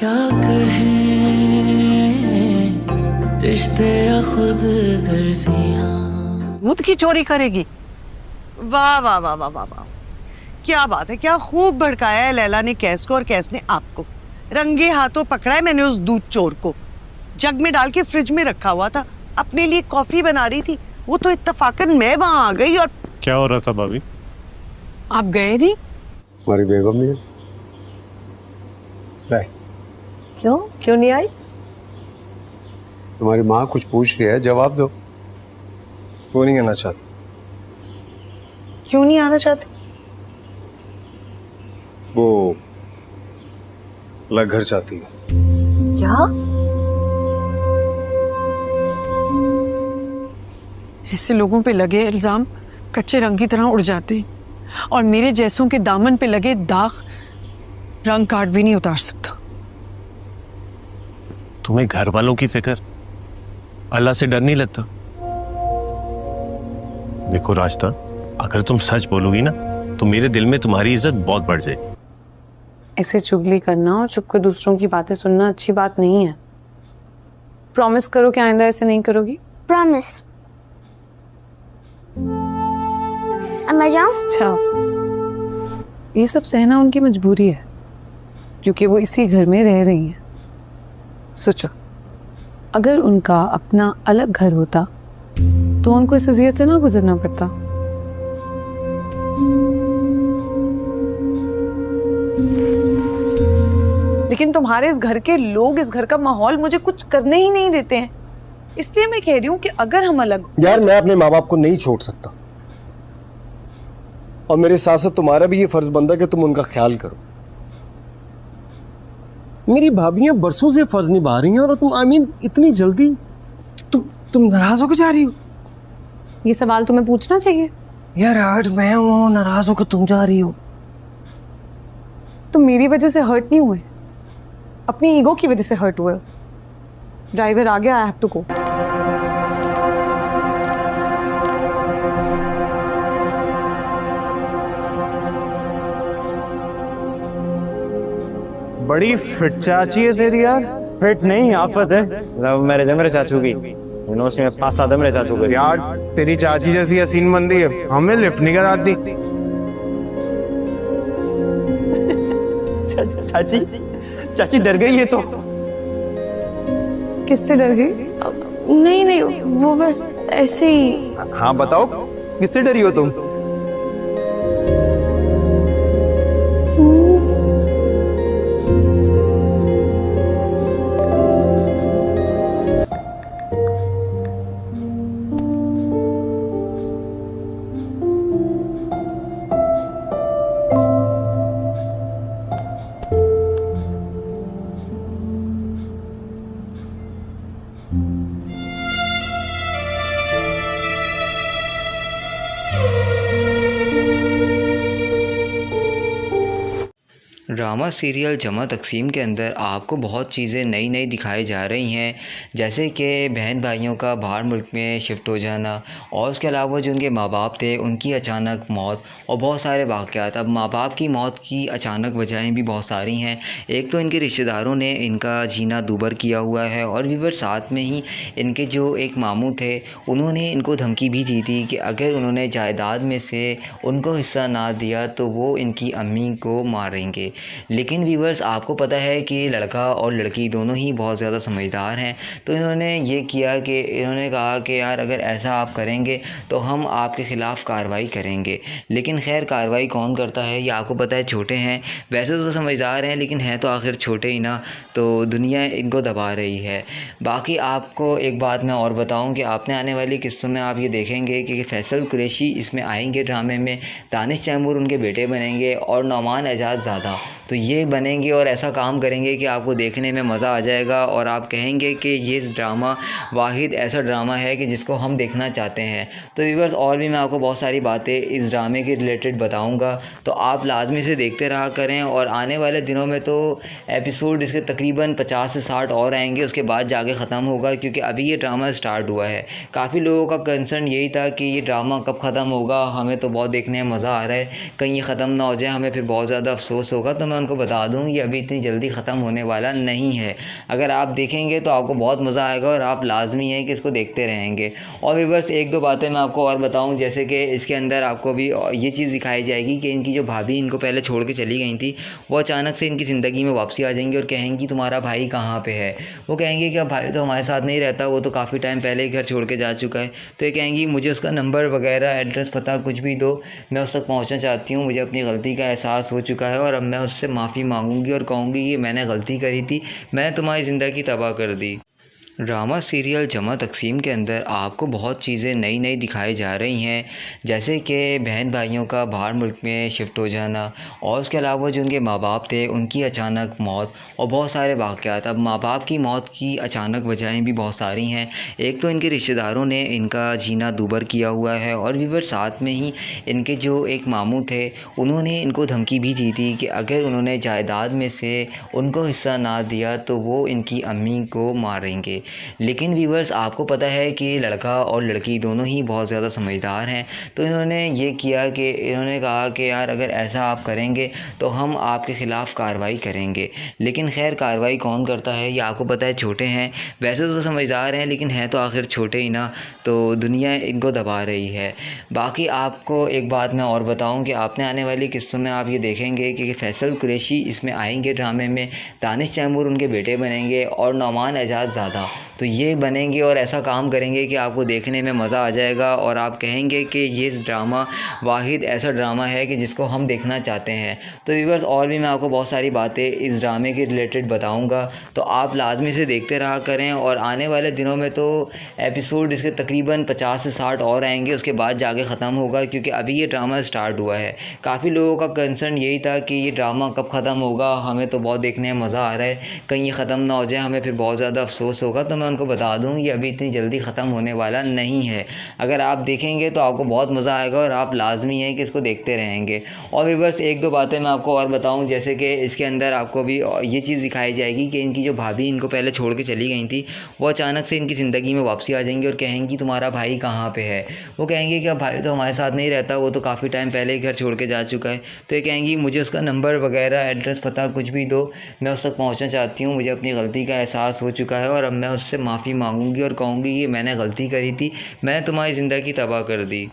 क्या कहें रिश्ते या खुद गर्जियां। दूध की चोरी करेगी? वाह वाह वाह वाह वाह वाह, क्या बात है, क्या खूब भड़काया है लैला ने कैस को और कैस ने आपको। रंगे हाथों पकड़ा है मैंने उस दूध चोर को। जग में डाल के फ्रिज में रखा हुआ था, अपने लिए कॉफी बना रही थी, वो तो इत्तफाकन मैं वहां आ गई। और क्या हो रहा था भाभी? आप गए नहीं? हमारी बेगम नहीं है। क्यों नहीं आई? तुम्हारी माँ कुछ पूछ रही है, जवाब दो। वो नहीं आना चाहती। क्यों नहीं आना चाहती? वो अलग घर चाहती है। क्या? ऐसे लोगों पे लगे इल्जाम कच्चे रंग की तरह उड़ जाते हैं, और मेरे जैसों के दामन पे लगे दाग रंग काट भी नहीं उतार सकता। तुम्हें घर वालों की फिक्र, अल्लाह से डर नहीं लगता? देखो रास्ता, अगर तुम सच बोलोगी ना तो मेरे दिल में तुम्हारी इज्जत बहुत बढ़ जाएगी। ऐसे चुगली करना और चुप कर दूसरों की बातें सुनना अच्छी बात नहीं है। प्रॉमिस करो कि आइंदा ऐसे नहीं करोगी। प्रॉमिस। अब मैं जाऊं? अच्छा, ये सब सहना उनकी मजबूरी है, क्योंकि वो इसी घर में रह रही हैं। सोचो, अगर उनका अपना अलग घर होता तो उनको इस अजियत से ना गुजरना पड़ता। लेकिन तुम्हारे इस घर के लोग, इस घर का माहौल मुझे कुछ करने ही नहीं देते हैं। इसलिए मैं कह रही हूँ कि अगर हम अलग। यार मैं अपने माँ बाप को नहीं छोड़ सकता, और मेरे साथ साथ तुम्हारा भी ये फर्ज बनता है कि तुम उनका ख्याल करो। मेरी भाभियां बरसों से फर्ज निभा रही हैं और तुम इतनी जल्दी तुम नाराज होकर जा रही हो। ये सवाल तुम्हें पूछना चाहिए। यार हर्ट मैं हूं, नाराज होकर तुम जा रही हो। तुम मेरी वजह से हर्ट नहीं हुए, अपनी ईगो की वजह से हर्ट हुए। ड्राइवर आ गया, आई हैव टू गो। बड़ी फिट चाची है तेरी यार। फिट नहीं, आफत है। लव मैरिज है मेरे चाचू की, यूनिवर्सिटी में पास आता मेरे चाचू को। यार तेरी चाची जैसी हसीन बंदी है, हमें लिफ्ट नहीं कराती। चाची चाची डर गई है तो। किससे डर गई? नहीं नहीं, वो बस ऐसे ही। हाँ बताओ, किससे डरी हो तुम? ड्रामा सीरियल जमा तकसीम के अंदर आपको बहुत चीज़ें नई नई दिखाई जा रही हैं, जैसे कि बहन भाइयों का बाहर मुल्क में शिफ्ट हो जाना, और उसके अलावा जो उनके माँ बाप थे उनकी अचानक मौत, और बहुत सारे वाक़यात। अब माँ बाप की मौत की अचानक वजहें भी बहुत सारी हैं। एक तो इनके रिश्तेदारों ने इनका जीना दूभर किया हुआ है, और भी फिर साथ में ही इनके जो एक मामू थे उन्होंने इनको धमकी भी दी थी कि अगर उन्होंने जायदाद में से उनको हिस्सा ना दिया तो वो इनकी अम्मी को मारेंगे। लेकिन व्यूअर्स, आपको पता है कि लड़का और लड़की दोनों ही बहुत ज़्यादा समझदार हैं, तो इन्होंने ये किया कि इन्होंने कहा कि यार अगर ऐसा आप करेंगे तो हम आपके ख़िलाफ़ कार्रवाई करेंगे। लेकिन खैर कार्रवाई कौन करता है, ये आपको पता है छोटे हैं, वैसे तो समझदार हैं लेकिन हैं तो आखिर छोटे ही ना, तो दुनिया इनको दबा रही है। बाकी आपको एक बात मैं और बताऊं कि आपने आने वाली किस्तों में आप ये देखेंगे कि फैसल कुरैशी इसमें आएंगे ड्रामे में, दानिश तैमूर उनके बेटे बनेंगे और नौमान एजाज ज़्यादा, तो ये बनेंगे और ऐसा काम करेंगे कि आपको देखने में मज़ा आ जाएगा और आप कहेंगे कि ये ड्रामा वाहिद ऐसा ड्रामा है कि जिसको हम देखना चाहते हैं। तो व्यूअर्स, और भी मैं आपको बहुत सारी बातें इस ड्रामे के रिलेटेड बताऊंगा, तो आप लाजमी से देखते रहा करें। और आने वाले दिनों में तो एपिसोड इसके तकरीबन 50 से 60 और आएंगे, उसके बाद जाके ख़त्म होगा, क्योंकि अभी ये ड्रामा स्टार्ट हुआ है। काफ़ी लोगों का कंसर्न यही था कि ये ड्रामा कब ख़त्म होगा, हमें तो बहुत देखने में मज़ा आ रहा है, कहीं ये ख़त्म ना हो जाए, हमें फिर बहुत ज़्यादा अफसोस होगा। तो मैं उनको बता दूं ये अभी इतनी जल्दी ख़त्म होने वाला नहीं है। अगर आप देखेंगे तो आपको बहुत मज़ा आएगा और आप लाजमी है कि इसको देखते रहेंगे। और व्यूअर्स एक दो बातें मैं आपको और बताऊं, जैसे कि इसके अंदर आपको भी ये चीज़ दिखाई जाएगी कि इनकी जो भाभी इनको पहले छोड़ के चली गई थी वो अचानक से इनकी ज़िंदगी में वापसी आ जाएंगी और कहेंगी तुम्हारा भाई कहाँ पे है। वो कहेंगे कि अब भाई तो हमारे साथ नहीं रहता, वो तो काफ़ी टाइम पहले ही घर छोड़ के जा चुका है। तो ये कहेंगी मुझे उसका नंबर वगैरह एड्रेस पता कुछ भी दो, मैं उस तक पहुँचना चाहती हूँ, मुझे अपनी गलती का एहसास हो चुका है और अब मैं उससे माफ़ी मांगूंगी और कहूँगी कि मैंने गलती करी थी, मैंने तुम्हारी ज़िंदगी तबाह कर दी। ड्रामा सीरियल जमा तकसीम के अंदर आपको बहुत चीज़ें नई नई दिखाई जा रही हैं, जैसे कि बहन भाइयों का बाहर मुल्क में शिफ्ट हो जाना और उसके अलावा जो उनके माँ बाप थे उनकी अचानक मौत और बहुत सारे वाक़यात। अब माँ बाप की मौत की अचानक वजहें भी बहुत सारी हैं। एक तो इनके रिश्तेदारों ने इनका जीना दूभर किया हुआ है और भी साथ में ही इनके जो एक मामू थे उन्होंने इनको धमकी भी दी थी कि अगर उन्होंने जायदाद में से उनको हिस्सा ना दिया तो वो इनकी अम्मी को मारेंगे। लेकिन व्यूअर्स आपको पता है कि लड़का और लड़की दोनों ही बहुत ज़्यादा समझदार हैं, तो इन्होंने ये किया कि इन्होंने कहा कि यार अगर ऐसा आप करेंगे तो हम आपके ख़िलाफ़ कार्रवाई करेंगे। लेकिन खैर कार्रवाई कौन करता है ये आपको पता है, छोटे हैं वैसे तो समझदार हैं लेकिन हैं तो आखिर छोटे ही ना, तो दुनिया इनको दबा रही है। बाकी आपको एक बात मैं और बताऊं कि आपने आने वाली किस्तों में आप ये देखेंगे कि फैसल कुरैशी इसमें आएंगे ड्रामे में, दानिश तैमूर उनके बेटे बनेंगे और नौमान एजाज ज़्यादा, तो ये बनेंगे और ऐसा काम करेंगे कि आपको देखने में मज़ा आ जाएगा और आप कहेंगे कि ये ड्रामा वाहिद ऐसा ड्रामा है कि जिसको हम देखना चाहते हैं। तो व्यूअर्स और भी मैं आपको बहुत सारी बातें इस ड्रामे के रिलेटेड बताऊंगा, तो आप लाजमी से देखते रहा करें। और आने वाले दिनों में तो एपिसोड इसके तकरीबन 50 से 60 और आएंगे, उसके बाद जाके ख़त्म होगा, क्योंकि अभी ये ड्रामा स्टार्ट हुआ है। काफ़ी लोगों का कंसर्न यही था कि ये ड्रामा कब ख़त्म होगा, हमें तो बहुत देखने में मज़ा आ रहा है, कहीं ये ख़त्म ना हो जाए, हमें फिर बहुत ज़्यादा अफसोस होगा। तो मैं उनको बता दूं ये अभी इतनी जल्दी ख़त्म होने वाला नहीं है। अगर आप देखेंगे तो आपको बहुत मज़ा आएगा और आप लाजमी है कि इसको देखते रहेंगे। और व्यूअर्स एक दो बातें मैं आपको और बताऊं, जैसे कि इसके अंदर आपको भी ये चीज़ दिखाई जाएगी कि इनकी जो भाभी इनको पहले छोड़ के चली गई थी वो अचानक से इनकी ज़िंदगी में वापसी आ जाएंगी और कहेंगी तुम्हारा भाई कहाँ पे है। वो कहेंगे कि अब भाई तो हमारे साथ नहीं रहता, वो तो काफ़ी टाइम पहले ही घर छोड़ के जा चुका है। तो ये कहेंगी मुझे उसका नंबर वगैरह एड्रेस पता कुछ भी दो, मैं उस तक पहुँचना चाहती हूँ, मुझे अपनी गलती का एहसास हो चुका है और अब मैं उससे माफ़ी मांगूंगी और कहूँगी कि मैंने गलती करी थी, मैंने तुम्हारी ज़िंदगी तबाह कर दी।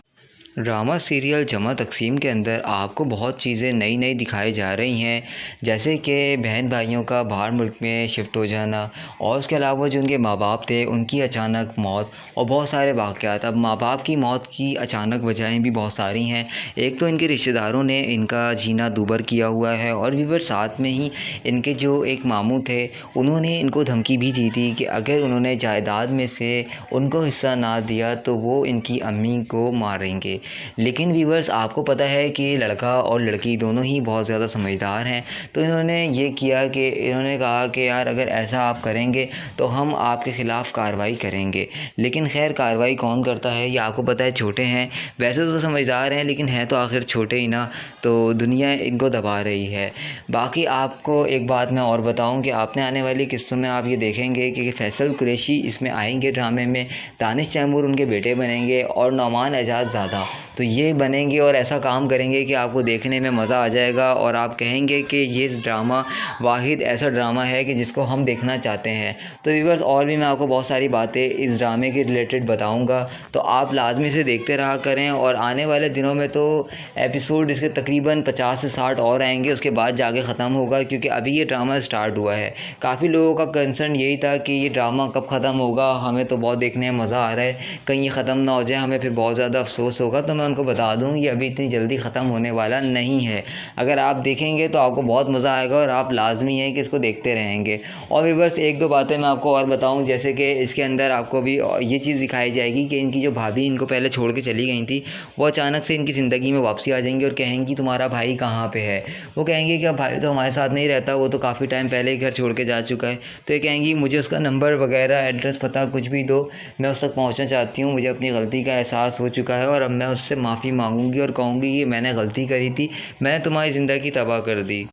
ड्रामा सीरियल जमा तकसीम के अंदर आपको बहुत चीज़ें नई नई दिखाई जा रही हैं, जैसे कि बहन भाइयों का बाहर मुल्क में शिफ्ट हो जाना और उसके अलावा जो उनके माँ बाप थे उनकी अचानक मौत और बहुत सारे वाक़यात। अब माँ बाप की मौत की अचानक वजहें भी बहुत सारी हैं। एक तो इनके रिश्तेदारों ने इनका जीना दूभर किया हुआ है और भी साथ में ही इनके जो एक मामू थे उन्होंने इनको धमकी भी दी थी कि अगर उन्होंने जायदाद में से उनको हिस्सा ना दिया तो वो इनकी अम्मी को मारेंगे। लेकिन व्यूअर्स आपको पता है कि लड़का और लड़की दोनों ही बहुत ज़्यादा समझदार हैं, तो इन्होंने ये किया कि इन्होंने कहा कि यार अगर ऐसा आप करेंगे तो हम आपके ख़िलाफ़ कार्रवाई करेंगे। लेकिन खैर कार्रवाई कौन करता है ये आपको पता है, छोटे हैं वैसे तो समझदार हैं लेकिन हैं तो आखिर छोटे ही ना, तो दुनिया इनको दबा रही है। बाकी आपको एक बात मैं और बताऊं कि आपने आने वाली किस्तों में आप ये देखेंगे कि फैसल कुरैशी इसमें आएंगे ड्रामे में, दानिश तैमूर उनके बेटे बनेंगे और नौमान एजाज ज़्यादा, तो ये बनेंगे और ऐसा काम करेंगे कि आपको देखने में मज़ा आ जाएगा और आप कहेंगे कि ये ड्रामा वाहिद ऐसा ड्रामा है कि जिसको हम देखना चाहते हैं। तो व्यूअर्स और भी मैं आपको बहुत सारी बातें इस ड्रामे के रिलेटेड बताऊंगा, तो आप लाजमी से देखते रहा करें। और आने वाले दिनों में तो एपिसोड इसके तकरीबन 50 से 60 और आएंगे, उसके बाद जाके ख़त्म होगा, क्योंकि अभी ये ड्रामा स्टार्ट हुआ है। काफ़ी लोगों का कंसर्न यही था कि ये ड्रामा कब ख़त्म होगा, हमें तो बहुत देखने में मज़ा आ रहा है, कहीं ये ख़त्म ना हो जाए, हमें फिर बहुत ज़्यादा अफसोस होगा। तो मैं उनको बता दूं ये अभी इतनी जल्दी ख़त्म होने वाला नहीं है। अगर आप देखेंगे तो आपको बहुत मज़ा आएगा और आप लाजमी है कि इसको देखते रहेंगे। और व्यूअर्स एक दो बातें मैं आपको और बताऊं, जैसे कि इसके अंदर आपको भी ये चीज़ दिखाई जाएगी कि इनकी जो भाभी इनको पहले छोड़ के चली गई थी वो अचानक से इनकी ज़िंदगी में वापसी आ जाएंगी और कहेंगी तुम्हारा भाई कहाँ पे है। वो कहेंगे कि अब भाई तो हमारे साथ नहीं रहता, वो तो काफ़ी टाइम पहले ही घर छोड़ के जा चुका है। तो ये कहेंगी मुझे उसका नंबर वगैरह एड्रेस पता कुछ भी दो, मैं उस तक पहुँचना चाहती हूँ, मुझे अपनी गलती का एहसास हो चुका है और अब मैं उससे माफ़ी मांगूंगी और कहूँगी कि मैंने गलती करी थी, मैंने तुम्हारी ज़िंदगी तबाह कर दी।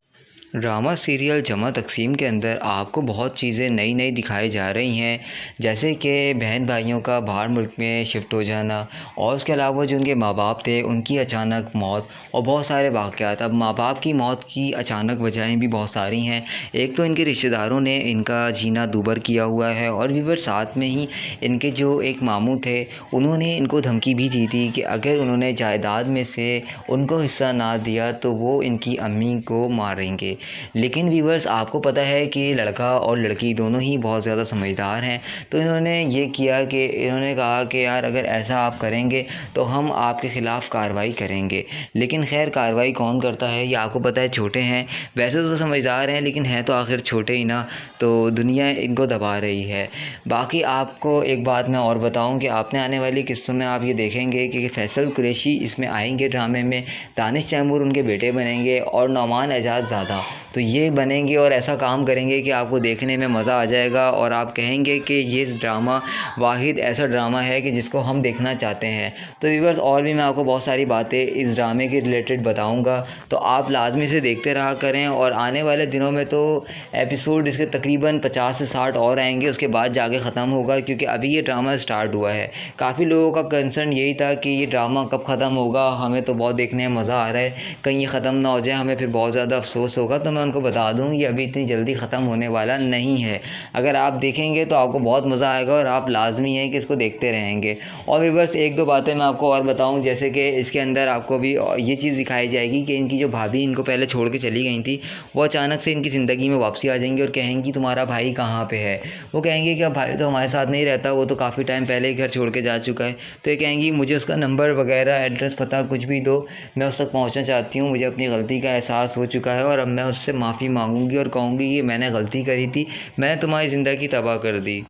ड्रामा सीरियल जमा तकसीम के अंदर आपको बहुत चीज़ें नई नई दिखाई जा रही हैं, जैसे कि बहन भाइयों का बाहर मुल्क में शिफ्ट हो जाना और उसके अलावा जो उनके माँ बाप थे उनकी अचानक मौत और बहुत सारे वाक़यात। अब माँ बाप की मौत की अचानक वजहें भी बहुत सारी हैं। एक तो इनके रिश्तेदारों ने इनका जीना दूभर किया हुआ है और भी फिर साथ में ही इनके जो एक मामू थे उन्होंने इनको धमकी भी दी थी कि अगर उन्होंने जायदाद में से उनको हिस्सा ना दिया तो वो इनकी अम्मी को मारेंगे। लेकिन व्यूअर्स, आपको पता है कि लड़का और लड़की दोनों ही बहुत ज़्यादा समझदार हैं, तो इन्होंने ये किया कि इन्होंने कहा कि यार अगर ऐसा आप करेंगे तो हम आपके ख़िलाफ़ कार्रवाई करेंगे। लेकिन खैर कार्रवाई कौन करता है, ये आपको पता है छोटे हैं, वैसे तो समझदार हैं लेकिन हैं तो आखिर छोटे ही ना, तो दुनिया इनको दबा रही है। बाकी आपको एक बात मैं और बताऊं कि आपने आने वाली किस्तों में आप ये देखेंगे कि फैसल कुरैशी इसमें आएंगे ड्रामे में, दानिश तैमूर उनके बेटे बनेंगे और नौमान एजाज ज़्यादा, तो ये बनेंगे और ऐसा काम करेंगे कि आपको देखने में मज़ा आ जाएगा और आप कहेंगे कि ये ड्रामा वाहिद ऐसा ड्रामा है कि जिसको हम देखना चाहते हैं। तो व्यूअर्स, और भी मैं आपको बहुत सारी बातें इस ड्रामे के रिलेटेड बताऊंगा, तो आप लाजमी से देखते रहा करें। और आने वाले दिनों में तो एपिसोड इसके तकरीबन 50 से 60 और आएंगे, उसके बाद जाके ख़त्म होगा, क्योंकि अभी ये ड्रामा स्टार्ट हुआ है। काफ़ी लोगों का कंसर्न यही था कि ये ड्रामा कब ख़त्म होगा, हमें तो बहुत देखने में मज़ा आ रहा है, कहीं ये ख़त्म ना हो जाए, हमें फिर बहुत ज़्यादा अफसोस होगा। तो मैं उनको बता दूं ये अभी इतनी जल्दी ख़त्म होने वाला नहीं है। अगर आप देखेंगे तो आपको बहुत मज़ा आएगा और आप लाजमी है कि इसको देखते रहेंगे। और व्यूअर्स, एक दो बातें मैं आपको और बताऊं, जैसे कि इसके अंदर आपको भी ये चीज़ दिखाई जाएगी कि इनकी जो भाभी इनको पहले छोड़ के चली गई थी, वो अचानक से इनकी ज़िंदगी में वापसी आ जाएंगी और कहेंगी तुम्हारा भाई कहाँ पे है। वो कहेंगे कि अब भाई तो हमारे साथ नहीं रहता, वो तो काफ़ी टाइम पहले ही घर छोड़ के जा चुका है। तो ये कहेंगी मुझे उसका नंबर वगैरह एड्रेस पता कुछ भी दो, मैं उस तक पहुँचना चाहती हूँ, मुझे अपनी गलती का एहसास हो चुका है और अब मैं उससे माफ़ी मांगूंगी और कहूँगी कि मैंने गलती करी थी, मैंने तुम्हारी ज़िंदगी तबाह कर दी।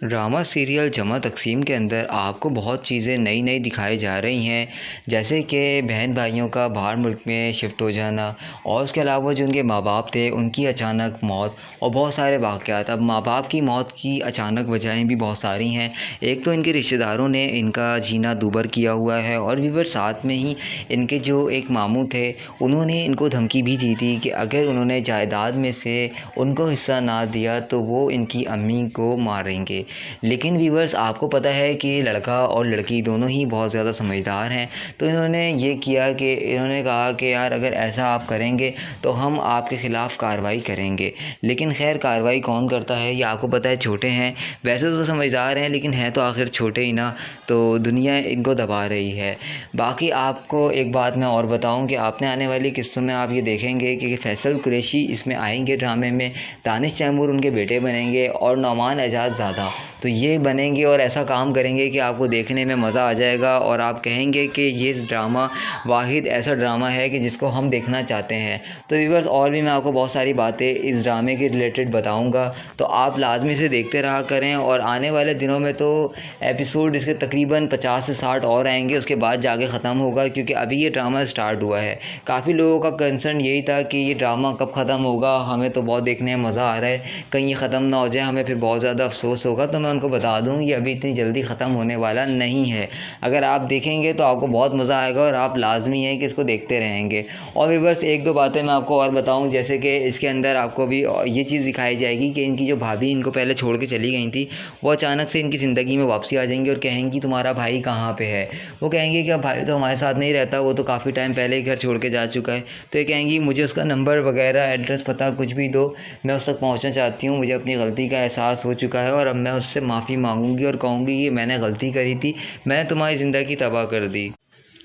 ड्रामा सीरियल जमा तकसीम के अंदर आपको बहुत चीज़ें नई नई दिखाई जा रही हैं, जैसे कि बहन भाइयों का बाहर मुल्क में शिफ्ट हो जाना और उसके अलावा जो उनके माँ बाप थे उनकी अचानक मौत और बहुत सारे वाक़यात। अब माँ बाप की मौत की अचानक वजहें भी बहुत सारी हैं। एक तो इनके रिश्तेदारों ने इनका जीना दूभर किया हुआ है और भी फिर साथ में ही इनके जो एक मामू थे उन्होंने इनको धमकी भी दी थी कि अगर उन्होंने जायदाद में से उनको हिस्सा ना दिया तो वो इनकी अम्मी को मारेंगे। लेकिन व्यूअर्स, आपको पता है कि लड़का और लड़की दोनों ही बहुत ज़्यादा समझदार हैं, तो इन्होंने ये किया कि इन्होंने कहा कि यार अगर ऐसा आप करेंगे तो हम आपके ख़िलाफ़ कार्रवाई करेंगे। लेकिन खैर कार्रवाई कौन करता है, ये आपको पता है छोटे हैं, वैसे तो समझदार हैं लेकिन हैं तो आखिर छोटे ही ना, तो दुनिया इनको दबा रही है। बाकी आपको एक बात मैं और बताऊं कि आपने आने वाली किस्तों में आप ये देखेंगे कि फैसल कुरैशी इसमें आएंगे ड्रामे में, दानिश तैमूर उनके बेटे बनेंगे और नौमान एजाज ज़्यादा, तो ये बनेंगे और ऐसा काम करेंगे कि आपको देखने में मज़ा आ जाएगा और आप कहेंगे कि ये ड्रामा वाहिद ऐसा ड्रामा है कि जिसको हम देखना चाहते हैं। तो व्यूअर्स, और भी मैं आपको बहुत सारी बातें इस ड्रामे के रिलेटेड बताऊंगा, तो आप लाजमी से देखते रहा करें। और आने वाले दिनों में तो एपिसोड इसके तकरीबन 50 से 60 और आएंगे, उसके बाद जाके ख़त्म होगा, क्योंकि अभी ये ड्रामा स्टार्ट हुआ है। काफ़ी लोगों का कंसर्न यही था कि ये ड्रामा कब ख़त्म होगा, हमें तो बहुत देखने में मज़ा आ रहा है, कहीं ये ख़त्म ना हो जाए, हमें फिर बहुत ज़्यादा अफसोस होगा। तो मैं उनको बता दूं ये अभी इतनी जल्दी ख़त्म होने वाला नहीं है। अगर आप देखेंगे तो आपको बहुत मज़ा आएगा और आप लाजमी है कि इसको देखते रहेंगे। और भी बस एक दो बातें मैं आपको और बताऊं, जैसे कि इसके अंदर आपको भी ये चीज़ दिखाई जाएगी कि इनकी जो भाभी इनको पहले छोड़ के चली गई थी, वो अचानक से इनकी ज़िंदगी में वापसी आ जाएंगी और कहेंगी तुम्हारा भाई कहाँ पे है। वो कहेंगे कि अब भाई तो हमारे साथ नहीं रहता, वो तो काफ़ी टाइम पहले ही घर छोड़ के जा चुका है। तो ये कहेंगी मुझे उसका नंबर वगैरह एड्रेस पता कुछ भी दो, मैं उस तक पहुँचना चाहती हूँ, मुझे अपनी गलती का एहसास हो चुका है और अब मैं उससे माफ़ी मांगूंगी और कहूँगी कि मैंने गलती करी थी, मैंने तुम्हारी ज़िंदगी तबाह कर दी।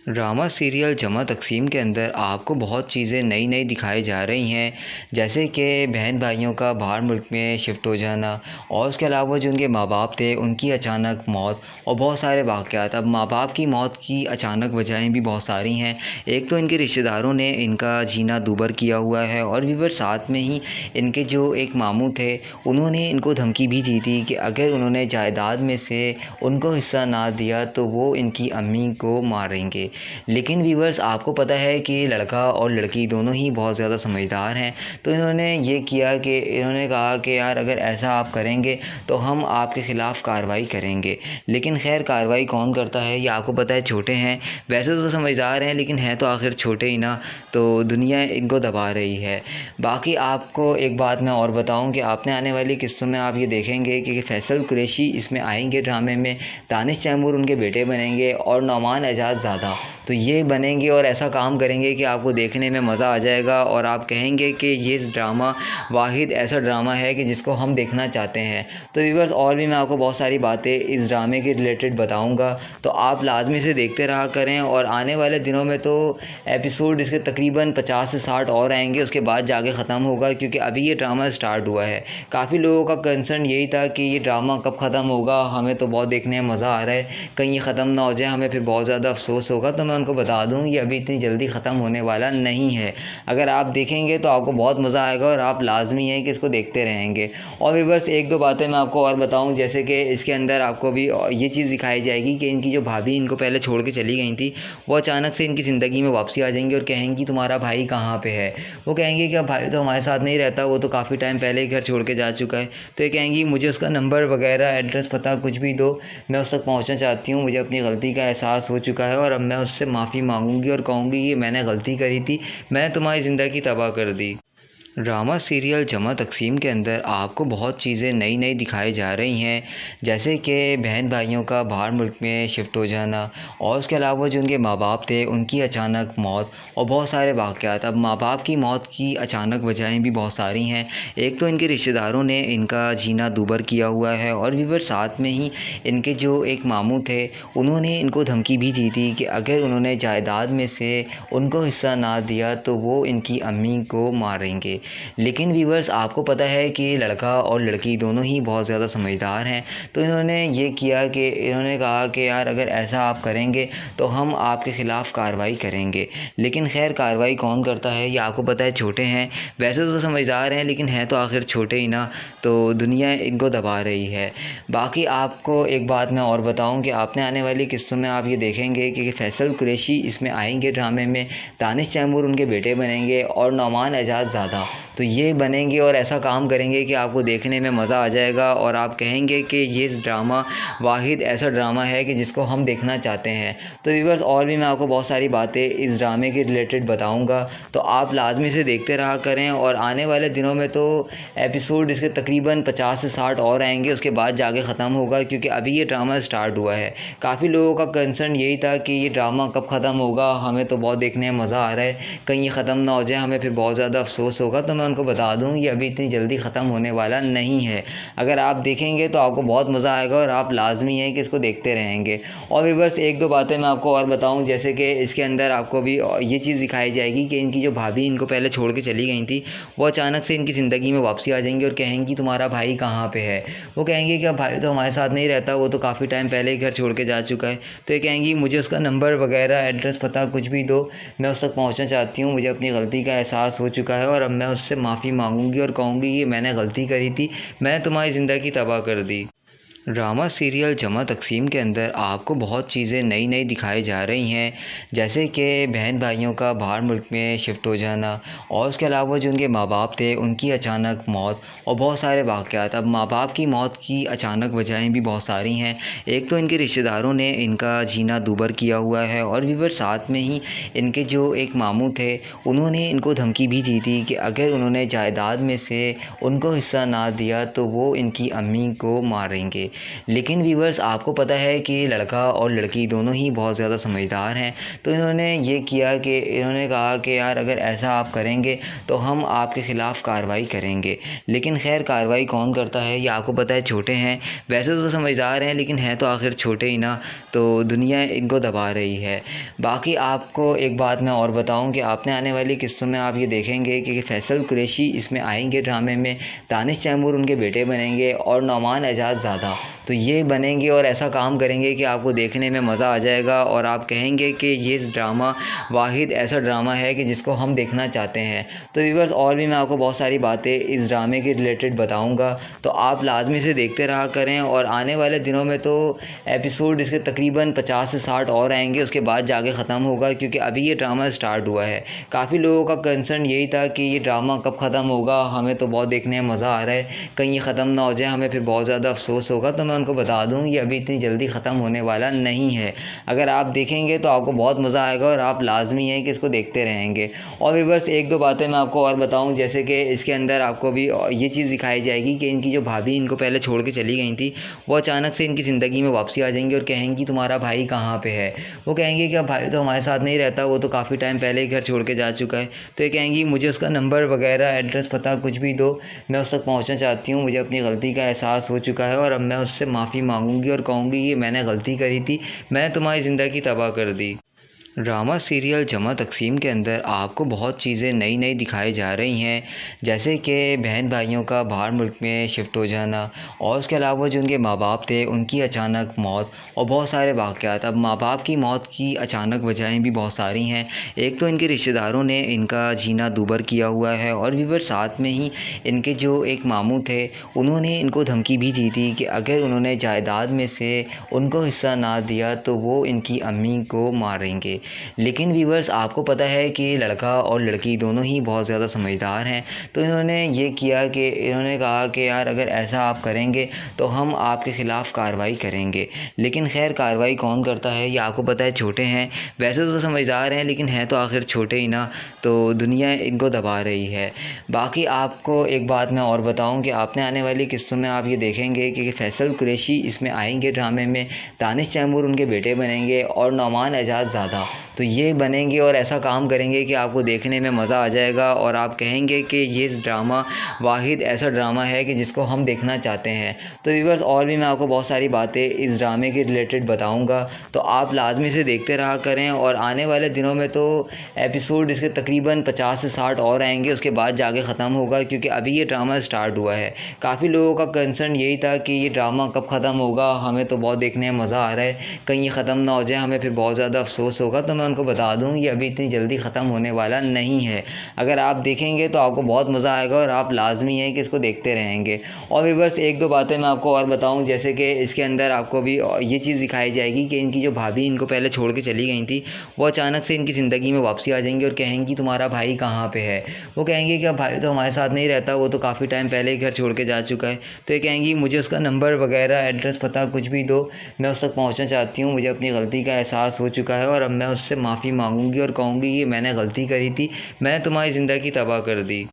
ड्रामा सीरियल जमा तकसीम के अंदर आपको बहुत चीज़ें नई नई दिखाई जा रही हैं, जैसे कि बहन भाइयों का बाहर मुल्क में शिफ्ट हो जाना और उसके अलावा जो उनके माँ बाप थे उनकी अचानक मौत और बहुत सारे वाक़यात। अब माँ बाप की मौत की अचानक वजहें भी बहुत सारी हैं। एक तो इनके रिश्तेदारों ने इनका जीना दूभर किया हुआ है और भी फिर साथ में ही इनके जो एक मामू थे उन्होंने इनको धमकी भी दी थी कि अगर उन्होंने जायदाद में से उनको हिस्सा ना दिया तो वो इनकी अम्मी को मारेंगे। लेकिन व्यूअर्स आपको पता है कि लड़का और लड़की दोनों ही बहुत ज़्यादा समझदार हैं, तो इन्होंने ये किया कि इन्होंने कहा कि यार अगर ऐसा आप करेंगे तो हम आपके ख़िलाफ़ कार्रवाई करेंगे। लेकिन खैर कार्रवाई कौन करता है, ये आपको पता है छोटे हैं, वैसे तो समझदार हैं लेकिन हैं तो आखिर छोटे ही ना, तो दुनिया इनको दबा रही है। बाकी आपको एक बात मैं और बताऊं कि आपने आने वाली किस्तों में आप ये देखेंगे कि फैसल कुरैशी इसमें आएंगे ड्रामे में, दानिश तैमूर उनके बेटे बनेंगे और नौमान एजाज ज़ादा, तो ये बनेंगे और ऐसा काम करेंगे कि आपको देखने में मज़ा आ जाएगा और आप कहेंगे कि ये ड्रामा वाहिद ऐसा ड्रामा है कि जिसको हम देखना चाहते हैं। तो व्यूअर्स और भी मैं आपको बहुत सारी बातें इस ड्रामे के रिलेटेड बताऊंगा, तो आप लाजमी से देखते रहा करें। और आने वाले दिनों में तो एपिसोड इसके तकरीबन 50 से 60 और आएंगे, उसके बाद जाके ख़त्म होगा, क्योंकि अभी ये ड्रामा स्टार्ट हुआ है। काफ़ी लोगों का कंसर्न यही था कि ये ड्रामा कब ख़त्म होगा, हमें तो बहुत देखने में मज़ा आ रहा है, कहीं ये ख़त्म ना हो जाए, हमें फिर बहुत ज़्यादा अफसोस होगा। तो मैं उनको बता दूँ ये अभी इतनी जल्दी ख़त्म होने वाला नहीं है। अगर आप देखेंगे तो आपको बहुत मज़ा आएगा और आप लाजमी है कि इसको देखते रहेंगे। और व्यूअर्स एक दो बातें मैं आपको और बताऊं, जैसे कि इसके अंदर आपको भी ये चीज़ दिखाई जाएगी कि इनकी जो भाभी इनको पहले छोड़ के चली गई थी, वो अचानक से इनकी ज़िंदगी में वापसी आ जाएंगी और कहेंगी तुम्हारा भाई कहाँ पे है। वो कहेंगे कि अब भाई तो हमारे साथ नहीं रहता, वो तो काफ़ी टाइम पहले ही घर छोड़ के जा चुका है। तो ये कहेंगी मुझे उसका नंबर वगैरह एड्रेस पता कुछ भी दो, मैं उस तक पहुँचना चाहती हूँ, मुझे अपनी गलती का एहसास हो चुका है और अब मैं उससे माफ़ी मांगूंगी और कहूँगी कि मैंने गलती करी थी, मैंने तुम्हारी ज़िंदगी तबाह कर दी। ड्रामा सीरियल जमा तकसीम के अंदर आपको बहुत चीज़ें नई नई दिखाई जा रही हैं, जैसे कि बहन भाइयों का बाहर मुल्क में शिफ्ट हो जाना और उसके अलावा जो उनके माँ बाप थे उनकी अचानक मौत और बहुत सारे वाक़यात। अब माँ बाप की मौत की अचानक वजहें भी बहुत सारी हैं। एक तो इनके रिश्तेदारों ने इनका जीना दूभर किया हुआ है और व्यूअर साथ में ही इनके जो एक मामू थे उन्होंने इनको धमकी भी दी थी कि अगर उन्होंने जायदाद में से उनको हिस्सा ना दिया तो वो इनकी अम्मी को मारेंगे। लेकिन व्यूअर्स आपको पता है कि लड़का और लड़की दोनों ही बहुत ज़्यादा समझदार हैं, तो इन्होंने ये किया कि इन्होंने कहा कि यार अगर ऐसा आप करेंगे तो हम आपके ख़िलाफ़ कार्रवाई करेंगे। लेकिन खैर कार्रवाई कौन करता है, ये आपको पता है छोटे हैं, वैसे तो समझदार हैं लेकिन हैं तो आखिर छोटे ही ना, तो दुनिया इनको दबा रही है। बाकी आपको एक बात मैं और बताऊं कि आपने आने वाली किस्तों में आप ये देखेंगे कि फैसल कुरैशी इसमें आएंगे ड्रामे में, दानिश तैमूर उनके बेटे बनेंगे और नौमान एजाज ज़ादा, तो ये बनेंगे और ऐसा काम करेंगे कि आपको देखने में मज़ा आ जाएगा और आप कहेंगे कि ये ड्रामा वाहिद ऐसा ड्रामा है कि जिसको हम देखना चाहते हैं। तो व्यूअर्स और भी मैं आपको बहुत सारी बातें इस ड्रामे के रिलेटेड बताऊंगा, तो आप लाजमी से देखते रहा करें। और आने वाले दिनों में तो एपिसोड इसके तकरीबन 50 से 60 और आएंगे, उसके बाद जाके ख़त्म होगा, क्योंकि अभी ये ड्रामा स्टार्ट हुआ है। काफ़ी लोगों का कंसर्न यही था कि ये ड्रामा कब ख़त्म होगा, हमें तो बहुत देखने में मज़ा आ रहा है, कहीं ये ख़त्म ना हो जाए, हमें फिर बहुत ज़्यादा अफसोस होगा। तो मैं उनको बता दूं ये अभी इतनी जल्दी ख़त्म होने वाला नहीं है। अगर आप देखेंगे तो आपको बहुत मज़ा आएगा और आप लाजमी है कि इसको देखते रहेंगे। और व्यूअर्स एक दो बातें मैं आपको और बताऊं, जैसे कि इसके अंदर आपको भी ये चीज़ दिखाई जाएगी कि इनकी जो भाभी इनको पहले छोड़ के चली गई थी, वो अचानक से इनकी ज़िंदगी में वापसी आ जाएंगी और कहेंगी तुम्हारा भाई कहाँ पे है। वो कहेंगे कि अब भाई तो हमारे साथ नहीं रहता, वो तो काफ़ी टाइम पहले ही घर छोड़ के जा चुका है। तो ये कहेंगी मुझे उसका नंबर वगैरह एड्रेस पता कुछ भी दो, मैं उस तक पहुँचना चाहती हूँ, मुझे अपनी गलती का एहसास हो चुका है और अब मैं उससे माफ़ी मांगूंगी और कहूँगी कि मैंने गलती करी थी, मैंने तुम्हारी ज़िंदगी तबाह कर दी। ड्रामा सीरियल जमा तकसीम के अंदर आपको बहुत चीज़ें नई नई दिखाई जा रही हैं, जैसे कि बहन भाइयों का बाहर मुल्क में शिफ्ट हो जाना और उसके अलावा जो उनके माँ बाप थे उनकी अचानक मौत और बहुत सारे वाक़यात। अब माँ बाप की मौत की अचानक वजहें भी बहुत सारी हैं। एक तो इनके रिश्तेदारों ने इनका जीना दूभर किया हुआ है और व्यूअर साथ में ही इनके जो एक मामू थे उन्होंने इनको धमकी भी दी थी कि अगर उन्होंने जायदाद में से उनको हिस्सा ना दिया तो वो इनकी अम्मी को मारेंगे। लेकिन व्यूअर्स आपको पता है कि लड़का और लड़की दोनों ही बहुत ज़्यादा समझदार हैं, तो इन्होंने ये किया कि इन्होंने कहा कि यार अगर ऐसा आप करेंगे तो हम आपके ख़िलाफ़ कार्रवाई करेंगे। लेकिन खैर कार्रवाई कौन करता है, ये आपको पता है छोटे हैं, वैसे तो समझदार हैं लेकिन हैं तो आखिर छोटे ही ना, तो दुनिया इनको दबा रही है। बाकी आपको एक बात मैं और बताऊं कि आपने आने वाली किस्तों में आप ये देखेंगे कि फैसल कुरैशी इसमें आएंगे ड्रामे में, दानिश तैमूर उनके बेटे बनेंगे और नौमान एजाज ज़ादा, तो तो ये बनेंगे और ऐसा काम करेंगे कि आपको देखने में मज़ा आ जाएगा और आप कहेंगे कि ये ड्रामा वाहिद ऐसा ड्रामा है कि जिसको हम देखना चाहते हैं। तो व्यूअर्स, और भी मैं आपको बहुत सारी बातें इस ड्रामे के रिलेटेड बताऊंगा, तो आप लाजमी से देखते रहा करें। और आने वाले दिनों में तो एपिसोड इसके तकरीबन 50 से 60 और आएंगे, उसके बाद जाके ख़त्म होगा, क्योंकि अभी ये ड्रामा स्टार्ट हुआ है। काफ़ी लोगों का कंसर्न यही था कि ये ड्रामा कब ख़त्म होगा, हमें तो बहुत देखने में मज़ा आ रहा है, कहीं ये ख़त्म ना हो जाए, हमें फिर बहुत ज़्यादा अफसोस होगा। तो मैं उनको बता दूँ ये अभी इतनी जल्दी ख़त्म होने वाला नहीं है। अगर आप देखेंगे तो आपको बहुत मज़ा आएगा और आप लाजमी है कि इसको देखते रहेंगे। और व्यूअर्स, एक दो बातें मैं आपको और बताऊं, जैसे कि इसके अंदर आपको भी ये चीज़ दिखाई जाएगी कि इनकी जो भाभी इनको पहले छोड़ के चली गई थी, वो अचानक से इनकी ज़िंदगी में वापसी आ जाएंगी और कहेंगी तुम्हारा भाई कहाँ पे है। वो कहेंगे कि अब भाई तो हमारे साथ नहीं रहता, वो तो काफ़ी टाइम पहले ही घर छोड़ के जा चुका है। तो ये कहेंगी मुझे उसका नंबर वगैरह, एड्रेस, पता कुछ भी दो, मैं उस तक पहुँचना चाहती हूँ, मुझे अपनी गलती का एहसास हो चुका है और अब मैं उससे माफ़ी मांगूंगी और कहूँगी कि मैंने गलती करी थी, मैंने तुम्हारी ज़िंदगी तबाह कर दी। ड्रामा सीरियल जमा तकसीम के अंदर आपको बहुत चीज़ें नई नई दिखाई जा रही हैं, जैसे कि बहन भाइयों का बाहर मुल्क में शिफ्ट हो जाना और उसके अलावा जो उनके माँ बाप थे उनकी अचानक मौत और बहुत सारे वाक़यात। अब माँ बाप की मौत की अचानक वजहें भी बहुत सारी हैं। एक तो इनके रिश्तेदारों ने इनका जीना दूभर किया हुआ है और व्यूअर साथ में ही इनके जो एक मामू थे उन्होंने इनको धमकी भी दी थी कि अगर उन्होंने जायदाद में से उनको हिस्सा ना दिया तो वो इनकी अम्मी को मारेंगे। लेकिन व्यूअर्स, आपको पता है कि लड़का और लड़की दोनों ही बहुत ज़्यादा समझदार हैं, तो इन्होंने ये किया कि इन्होंने कहा कि यार अगर ऐसा आप करेंगे तो हम आपके ख़िलाफ़ कार्रवाई करेंगे। लेकिन खैर कार्रवाई कौन करता है, ये आपको पता है छोटे हैं, वैसे तो समझदार हैं लेकिन हैं तो आखिर छोटे ही ना, तो दुनिया इनको दबा रही है। बाकी आपको एक बात मैं और बताऊं कि आपने आने वाली किस्तों में आप ये देखेंगे कि फैसल कुरैशी इसमें आएंगे ड्रामे में, दानिश तैमूर उनके बेटे बनेंगे और नौमान एजाज ज़्यादा, तो ये बनेंगे और ऐसा काम करेंगे कि आपको देखने में मज़ा आ जाएगा और आप कहेंगे कि ये ड्रामा वाहिद ऐसा ड्रामा है कि जिसको हम देखना चाहते हैं। तो व्यूअर्स, और भी मैं आपको बहुत सारी बातें इस ड्रामे के रिलेटेड बताऊंगा, तो आप लाजमी से देखते रहा करें। और आने वाले दिनों में तो एपिसोड इसके तकरीबन 50 से 60 और आएंगे, उसके बाद जाके ख़त्म होगा, क्योंकि अभी ये ड्रामा स्टार्ट हुआ है। काफ़ी लोगों का कंसर्न यही था कि ये ड्रामा कब ख़त्म होगा, हमें तो बहुत देखने में मज़ा आ रहा है, कहीं ये ख़त्म ना हो जाए, हमें फिर बहुत ज़्यादा अफसोस होगा। तो मैं उनको बता दूं ये अभी इतनी जल्दी ख़त्म होने वाला नहीं है। अगर आप देखेंगे तो आपको बहुत मज़ा आएगा और आप लाजमी है कि इसको देखते रहेंगे। और व्यूअर्स, एक दो बातें मैं आपको और बताऊं, जैसे कि इसके अंदर आपको भी ये चीज़ दिखाई जाएगी कि इनकी जो भाभी इनको पहले छोड़ के चली गई थी, वो अचानक से इनकी ज़िंदगी में वापसी आ जाएंगी और कहेंगी तुम्हारा भाई कहाँ पर है। वो कहेंगे कि अब भाई तो हमारे साथ नहीं रहता, वो तो काफ़ी टाइम पहले ही घर छोड़ के जा चुका है। तो ये कहेंगी मुझे उसका नंबर वगैरह, एड्रेस, पता कुछ भी दो, मैं उस तक पहुँचना चाहती हूँ, मुझे अपनी गलती का एहसास हो चुका है और अब मैं उससे माफ़ी मांगूंगी और कहूँगी कि मैंने गलती करी थी, मैंने तुम्हारी ज़िंदगी तबाह कर दी।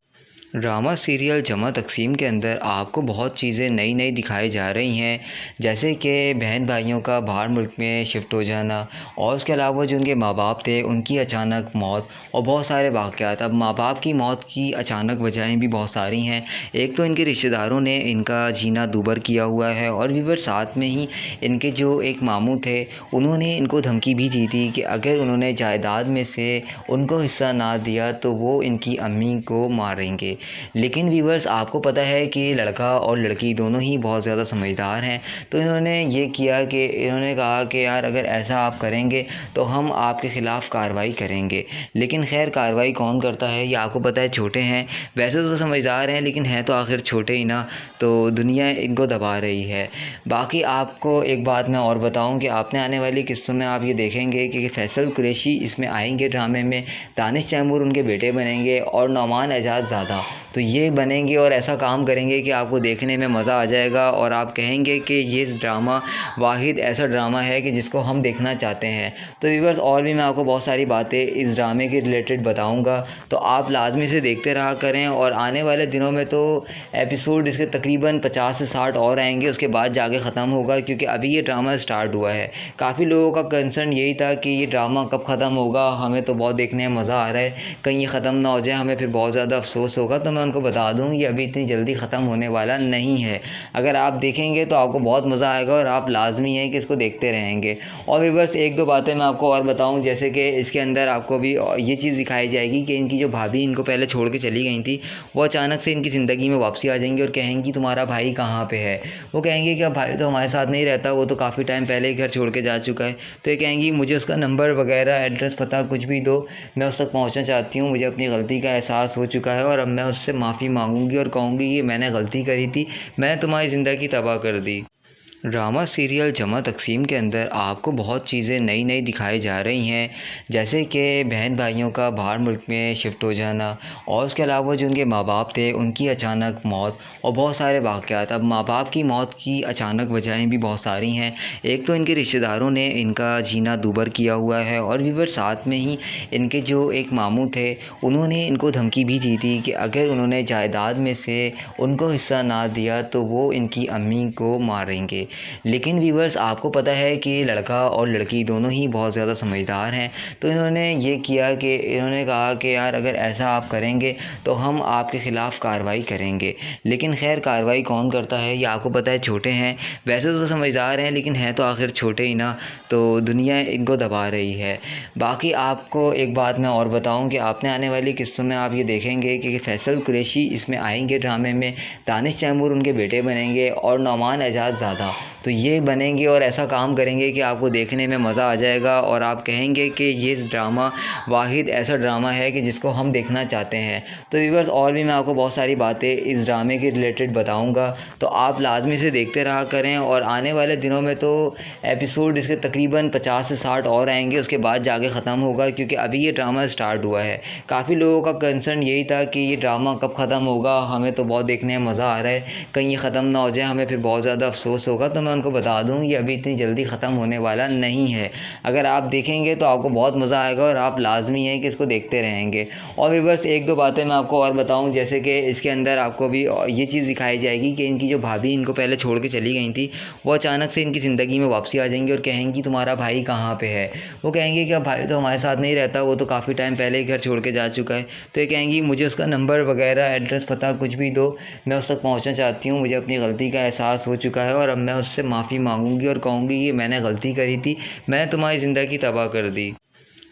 ड्रामा सीरियल जमा तकसीम के अंदर आपको बहुत चीज़ें नई नई दिखाई जा रही हैं, जैसे कि बहन भाइयों का बाहर मुल्क में शिफ्ट हो जाना और उसके अलावा जो उनके माँ बाप थे उनकी अचानक मौत और बहुत सारे वाक़यात। अब माँ बाप की मौत की अचानक वजहें भी बहुत सारी हैं। एक तो इनके रिश्तेदारों ने इनका जीना दूभर किया हुआ है और व्यूअर साथ में ही इनके जो एक मामू थे उन्होंने इनको धमकी भी दी थी कि अगर उन्होंने जायदाद में से उनको हिस्सा ना दिया तो वो इनकी अम्मी को मारेंगे। लेकिन व्यूअर्स, आपको पता है कि लड़का और लड़की दोनों ही बहुत ज़्यादा समझदार हैं, तो इन्होंने ये किया कि इन्होंने कहा कि यार अगर ऐसा आप करेंगे तो हम आपके ख़िलाफ़ कार्रवाई करेंगे। लेकिन खैर कार्रवाई कौन करता है, ये आपको पता है छोटे हैं, वैसे तो समझदार हैं लेकिन हैं तो आखिर छोटे ही ना, तो दुनिया इनको दबा रही है। बाकी आपको एक बात मैं और बताऊं कि आपने आने वाली किस्तों में आप ये देखेंगे कि फैसल कुरैशी इसमें आएंगे ड्रामे में, दानिश तैमूर उनके बेटे बनेंगे और नौमान एजाज ज़्यादा, तो ये बनेंगे और ऐसा काम करेंगे कि आपको देखने में मज़ा आ जाएगा और आप कहेंगे कि ये ड्रामा वाहिद ऐसा ड्रामा है कि जिसको हम देखना चाहते हैं। तो व्यूअर्स, और भी मैं आपको बहुत सारी बातें इस ड्रामे के रिलेटेड बताऊंगा, तो आप लाजमी से देखते रहा करें। और आने वाले दिनों में तो एपिसोड इसके तकरीबन 50 से 60 और आएंगे, उसके बाद जाके ख़त्म होगा, क्योंकि अभी ये ड्रामा स्टार्ट हुआ है। काफ़ी लोगों का कंसर्न यही था कि ये ड्रामा कब ख़त्म होगा, हमें तो बहुत देखने में मज़ा आ रहा है, कहीं ये ख़त्म ना हो जाए, हमें फिर बहुत ज़्यादा अफसोस होगा। तो मैं उनको बता दूं ये अभी इतनी जल्दी ख़त्म होने वाला नहीं है। अगर आप देखेंगे तो आपको बहुत मज़ा आएगा और आप लाजमी है कि इसको देखते रहेंगे। और व्यूअर्स एक दो बातें मैं आपको और बताऊं, जैसे कि इसके अंदर आपको भी ये चीज़ दिखाई जाएगी कि इनकी जो भाभी इनको पहले छोड़ के चली गई थी वो अचानक से इनकी ज़िंदगी में वापसी आ जाएंगी और कहेंगी तुम्हारा भाई कहाँ पे है। वो कहेंगे कि अब भाई तो हमारे साथ नहीं रहता, वो तो काफ़ी टाइम पहले ही घर छोड़ के जा चुका है। तो ये कहेंगी मुझे उसका नंबर वगैरह एड्रेस पता कुछ भी दो, मैं उस तक पहुँचना चाहती हूँ, मुझे अपनी गलती का एहसास हो चुका है और अब मैं उससे माफ़ी मांगूंगी और कहूँगी कि मैंने गलती करी थी, मैंने तुम्हारी ज़िंदगी तबाह कर दी। ड्रामा सीरियल जमा तकसीम के अंदर आपको बहुत चीज़ें नई नई दिखाई जा रही हैं, जैसे कि बहन भाइयों का बाहर मुल्क में शिफ्ट हो जाना और उसके अलावा जो उनके माँ बाप थे उनकी अचानक मौत और बहुत सारे वाक़यात। अब माँ बाप की मौत की अचानक वजहें भी बहुत सारी हैं। एक तो इनके रिश्तेदारों ने इनका जीना दूभर किया हुआ है और व्यूअर साथ में ही इनके जो एक मामू थे उन्होंने इनको धमकी भी दी थी कि अगर उन्होंने जायदाद में से उनको हिस्सा ना दिया तो वो इनकी अम्मी को मारेंगे। लेकिन व्यूअर्स आपको पता है कि लड़का और लड़की दोनों ही बहुत ज़्यादा समझदार हैं, तो इन्होंने ये किया कि इन्होंने कहा कि यार अगर ऐसा आप करेंगे तो हम आपके ख़िलाफ़ कार्रवाई करेंगे। लेकिन खैर कार्रवाई कौन करता है ये आपको पता है, छोटे हैं वैसे तो समझदार हैं लेकिन हैं तो आखिर छोटे ही ना, तो दुनिया इनको दबा रही है। बाकी आपको एक बात मैं और बताऊं कि आपने आने वाली किस्तों में आप ये देखेंगे कि फैसल कुरैशी इसमें आएंगे ड्रामे में, दानिश तैमूर उनके बेटे बनेंगे और नौमान एजाज ज़्यादा, तो ये बनेंगे और ऐसा काम करेंगे कि आपको देखने में मज़ा आ जाएगा और आप कहेंगे कि ये ड्रामा वाहिद ऐसा ड्रामा है कि जिसको हम देखना चाहते हैं। तो व्यूअर्स और भी मैं आपको बहुत सारी बातें इस ड्रामे के रिलेटेड बताऊंगा, तो आप लाजमी से देखते रहा करें। और आने वाले दिनों में तो एपिसोड इसके तकरीबन 50 से 60 और आएंगे, उसके बाद जाके ख़त्म होगा, क्योंकि अभी ये ड्रामा स्टार्ट हुआ है। काफ़ी लोगों का कंसर्न यही था कि ये ड्रामा कब ख़त्म होगा, हमें तो बहुत देखने में मज़ा आ रहा है, कहीं ये ख़त्म ना हो जाए, हमें फिर बहुत ज़्यादा अफसोस होगा। तो मैं उनको बता दूं ये अभी इतनी जल्दी ख़त्म होने वाला नहीं है। अगर आप देखेंगे तो आपको बहुत मज़ा आएगा और आप लाजमी है कि इसको देखते रहेंगे। और व्यूअर्स एक दो बातें मैं आपको और बताऊं, जैसे कि इसके अंदर आपको भी ये चीज़ दिखाई जाएगी कि इनकी जो भाभी इनको पहले छोड़ के चली गई थी वो अचानक से इनकी ज़िंदगी में वापसी आ जाएंगी और कहेंगी तुम्हारा भाई कहाँ पे है। वो कहेंगे कि अब भाई तो हमारे साथ नहीं रहता, वो तो काफ़ी टाइम पहले ही घर छोड़ के जा चुका है। तो ये कहेंगी मुझे उसका नंबर वगैरह एड्रेस पता कुछ भी दो, मैं उस तक पहुँचना चाहती हूँ, मुझे अपनी गलती का एहसास हो चुका है और अब मैं उससे माफ़ी मांगूंगी और कहूँगी कि मैंने गलती करी थी, मैंने तुम्हारी ज़िंदगी तबाह कर दी।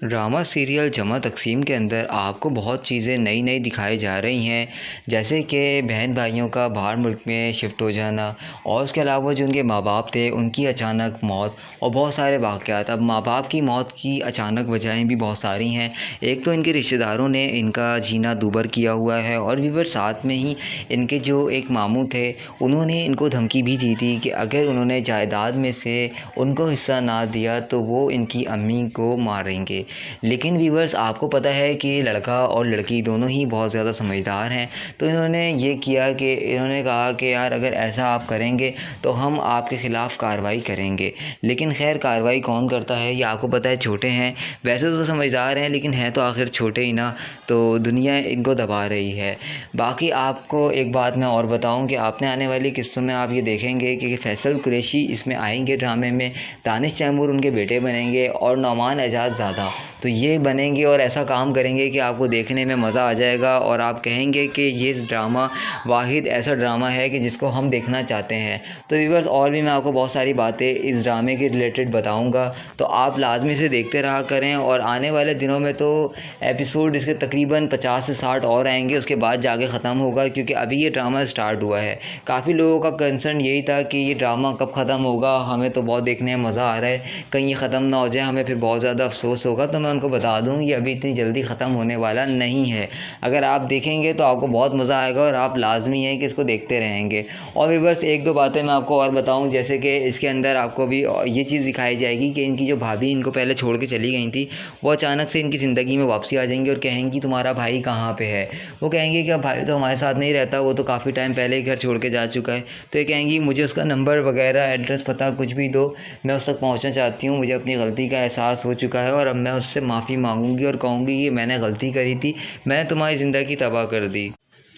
ड्रामा सीरियल जमा तकसीम के अंदर आपको बहुत चीज़ें नई नई दिखाई जा रही हैं, जैसे कि बहन भाइयों का बाहर मुल्क में शिफ्ट हो जाना और उसके अलावा जो उनके माँ बाप थे उनकी अचानक मौत और बहुत सारे वाक़यात। अब माँ बाप की मौत की अचानक वजहें भी बहुत सारी हैं। एक तो इनके रिश्तेदारों ने इनका जीना दूभर किया हुआ है और व्यूअर साथ में ही इनके जो एक मामू थे उन्होंने इनको धमकी भी दी थी कि अगर उन्होंने जायदाद में से उनको हिस्सा ना दिया तो वो इनकी अम्मी को मारेंगे। लेकिन व्यूअर्स आपको पता है कि लड़का और लड़की दोनों ही बहुत ज़्यादा समझदार हैं, तो इन्होंने ये किया कि इन्होंने कहा कि यार अगर ऐसा आप करेंगे तो हम आपके ख़िलाफ़ कार्रवाई करेंगे। लेकिन खैर कार्रवाई कौन करता है ये आपको पता है, छोटे हैं वैसे तो समझदार हैं लेकिन हैं तो आखिर छोटे ही ना, तो दुनिया इनको दबा रही है। बाकी आपको एक बात मैं और बताऊं कि आपने आने वाली किस्तों में आप ये देखेंगे कि फैसल कुरैशी इसमें आएंगे ड्रामे में, दानिश तैमूर उनके बेटे बनेंगे और नौमान एजाज ज़्यादा, तो ये बनेंगे और ऐसा काम करेंगे कि आपको देखने में मज़ा आ जाएगा और आप कहेंगे कि ये ड्रामा वाहिद ऐसा ड्रामा है कि जिसको हम देखना चाहते हैं। तो व्यूअर्स और भी मैं आपको बहुत सारी बातें इस ड्रामे के रिलेटेड बताऊंगा, तो आप लाजमी से देखते रहा करें। और आने वाले दिनों में तो एपिसोड इसके तकरीबन 50 से 60 और आएंगे, उसके बाद जाके ख़त्म होगा, क्योंकि अभी ये ड्रामा स्टार्ट हुआ है। काफ़ी लोगों का कंसर्न यही था कि ये ड्रामा कब ख़त्म होगा, हमें तो बहुत देखने में मज़ा आ रहा है, कहीं ये ख़त्म ना हो जाए, हमें फिर बहुत ज़्यादा अफसोस होगा। तो मैं उनको बता दूं ये अभी इतनी जल्दी ख़त्म होने वाला नहीं है। अगर आप देखेंगे तो आपको बहुत मज़ा आएगा और आप लाजमी है कि इसको देखते रहेंगे। और व्यूअर्स एक दो बातें मैं आपको और बताऊं, जैसे कि इसके अंदर आपको भी ये चीज़ दिखाई जाएगी कि इनकी जो भाभी इनको पहले छोड़ के चली गई थी वो अचानक से इनकी ज़िंदगी में वापसी आ जाएंगी और कहेंगी तुम्हारा भाई कहाँ पे है। वो कहेंगे कि अब भाई तो हमारे साथ नहीं रहता, वो तो काफ़ी टाइम पहले ही घर छोड़ के जा चुका है। तो ये कहेंगी मुझे उसका नंबर वगैरह एड्रेस पता कुछ भी दो, मैं उस तक पहुँचना चाहती हूँ, मुझे अपनी गलती का एहसास हो चुका है और अब मैं उससे माफ़ी मांगूंगी और कहूँगी कि मैंने गलती करी थी, मैंने तुम्हारी ज़िंदगी तबाह कर दी।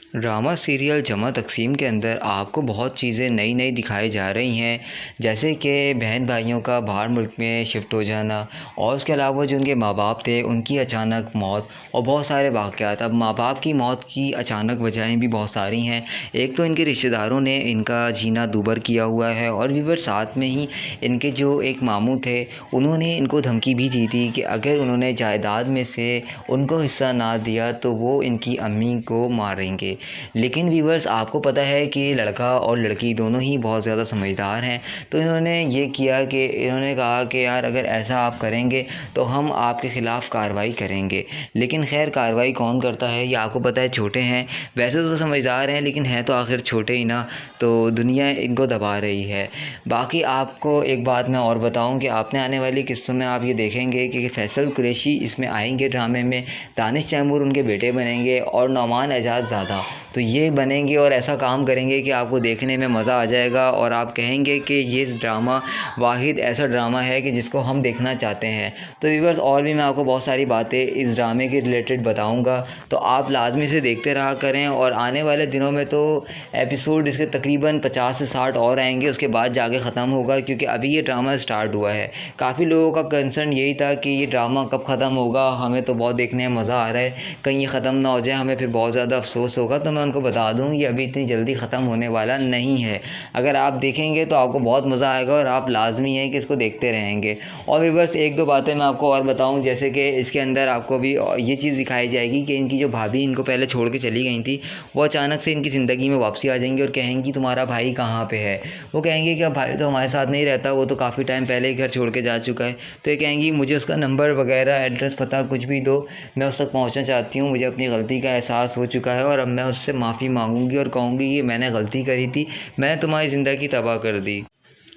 ड्रामा सीरियल जमा तकसीम के अंदर आपको बहुत चीज़ें नई नई दिखाई जा रही हैं, जैसे कि बहन भाइयों का बाहर मुल्क में शिफ्ट हो जाना और उसके अलावा जो उनके माँ बाप थे उनकी अचानक मौत और बहुत सारे वाक़यात। अब माँ बाप की मौत की अचानक वजहें भी बहुत सारी हैं। एक तो इनके रिश्तेदारों ने इनका जीना दूभर किया हुआ है और भी साथ में ही इनके जो एक मामू थे उन्होंने इनको धमकी भी दी थी कि अगर उन्होंने जायदाद में से उनको हिस्सा ना दिया तो वो इनकी अम्मी को मारेंगे। लेकिन व्यूअर्स, आपको पता है कि लड़का और लड़की दोनों ही बहुत ज़्यादा समझदार हैं, तो इन्होंने ये किया कि इन्होंने कहा कि यार अगर ऐसा आप करेंगे तो हम आपके ख़िलाफ़ कार्रवाई करेंगे। लेकिन खैर कार्रवाई कौन करता है, ये आपको पता है छोटे हैं, वैसे तो समझदार हैं लेकिन हैं तो आखिर छोटे ही ना, तो दुनिया इनको दबा रही है। बाकी आपको एक बात मैं और बताऊं कि आपने आने वाली किस्तों में आप ये देखेंगे कि फैसल कुरैशी इसमें आएंगे ड्रामे में, दानिश तैमूर उनके बेटे बनेंगे और नौमान एजाज ज़्यादा, तो ये बनेंगे और ऐसा काम करेंगे कि आपको देखने में मज़ा आ जाएगा और आप कहेंगे कि ये ड्रामा वाहिद ऐसा ड्रामा है कि जिसको हम देखना चाहते हैं। तो व्यूअर्स, और भी मैं आपको बहुत सारी बातें इस ड्रामे के रिलेटेड बताऊंगा, तो आप लाजमी से देखते रहा करें। और आने वाले दिनों में तो एपिसोड इसके तकरीबन 50 से 60 और आएंगे, उसके बाद जाके ख़त्म होगा, क्योंकि अभी ये ड्रामा स्टार्ट हुआ है। काफ़ी लोगों का कंसर्न यही था कि ये ड्रामा कब ख़त्म होगा, हमें तो बहुत देखने में मज़ा आ रहा है, कहीं ये ख़त्म ना हो जाए, हमें फिर बहुत ज़्यादा अफसोस होगा। तो मैं उनको बता दूं ये अभी इतनी जल्दी ख़त्म होने वाला नहीं है। अगर आप देखेंगे तो आपको बहुत मज़ा आएगा और आप लाजमी है कि इसको देखते रहेंगे। और भी बस एक दो बातें मैं आपको और बताऊं, जैसे कि इसके अंदर आपको भी ये चीज़ दिखाई जाएगी कि इनकी जो भाभी इनको पहले छोड़ के चली गई थी, वो अचानक से इनकी ज़िंदगी में वापसी आ जाएंगी और कहेंगी तुम्हारा भाई कहाँ पे है। वो कहेंगे कि अब भाई तो हमारे साथ नहीं रहता, वो तो काफ़ी टाइम पहले ही घर छोड़ के जा चुका है। तो ये कहेंगी मुझे उसका नंबर वगैरह एड्रेस पता कुछ भी दो, मैं उस तक पहुँचना चाहती हूँ, मुझे अपनी गलती का एहसास हो चुका है और अब मैं उससे माफ़ी मांगूंगी और कहूँगी कि मैंने गलती करी थी, मैंने तुम्हारी ज़िंदगी तबाह कर दी।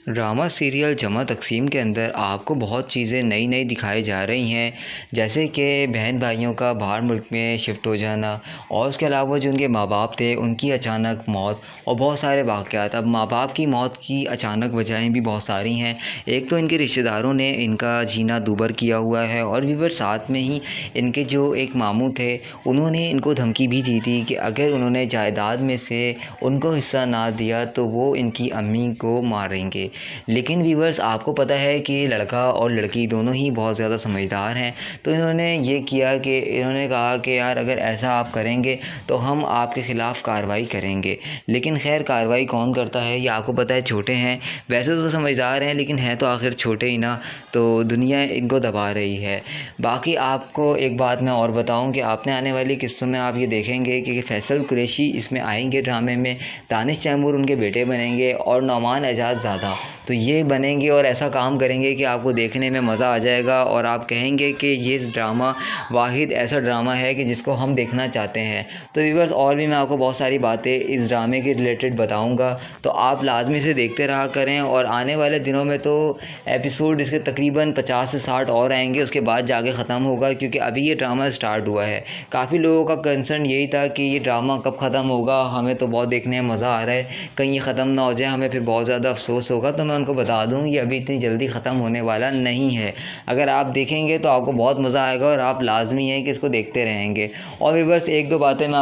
ड्रामा सीरियल जमा तकसीम के अंदर आपको बहुत चीज़ें नई नई दिखाई जा रही हैं, जैसे कि बहन भाइयों का बाहर मुल्क में शिफ्ट हो जाना और उसके अलावा जो उनके माँ बाप थे उनकी अचानक मौत और बहुत सारे वाक़यात। अब माँ बाप की मौत की अचानक वजहें भी बहुत सारी हैं। एक तो इनके रिश्तेदारों ने इनका जीना दूभर किया हुआ है और भी साथ में ही इनके जो एक मामू थे उन्होंने इनको धमकी भी दी थी कि अगर उन्होंने जायदाद में से उनको हिस्सा ना दिया तो वो इनकी अम्मी को मारेंगे। लेकिन व्यूअर्स, आपको पता है कि लड़का और लड़की दोनों ही बहुत ज़्यादा समझदार हैं, तो इन्होंने ये किया कि इन्होंने कहा कि यार अगर ऐसा आप करेंगे तो हम आपके ख़िलाफ़ कार्रवाई करेंगे। लेकिन खैर कार्रवाई कौन करता है, ये आपको पता है छोटे हैं, वैसे तो समझदार हैं लेकिन हैं तो आखिर छोटे ही ना, तो दुनिया इनको दबा रही है। बाकी आपको एक बात मैं और बताऊं कि आपने आने वाली किस्तों में आप ये देखेंगे कि फैसल कुरैशी इसमें आएंगे ड्रामे में, दानिश तैमूर उनके बेटे बनेंगे और नौमान एजाज ज़्यादा, तो ये बनेंगे और ऐसा काम करेंगे कि आपको देखने में मज़ा आ जाएगा और आप कहेंगे कि ये ड्रामा वाहिद ऐसा ड्रामा है कि जिसको हम देखना चाहते हैं। तो व्यूअर्स, और भी मैं आपको बहुत सारी बातें इस ड्रामे के रिलेटेड बताऊंगा, तो आप लाजमी से देखते रहा करें। और आने वाले दिनों में तो एपिसोड इसके तकरीबन 50 से 60 और आएंगे, उसके बाद जाके ख़त्म होगा, क्योंकि अभी ये ड्रामा स्टार्ट हुआ है। काफ़ी लोगों का कंसर्न यही था कि ये ड्रामा कब ख़त्म होगा, हमें तो बहुत देखने में मज़ा आ रहा है, कहीं ये ख़त्म ना हो जाए, हमें फिर बहुत ज़्यादा अफसोस होगा। तो मैं उनको बता दूं ये अभी इतनी जल्दी ख़त्म होने वाला नहीं है। अगर आप देखेंगे तो आपको बहुत मज़ा आएगा और आप लाजमी है कि इसको देखते रहेंगे। और भी बस एक दो बातें मैं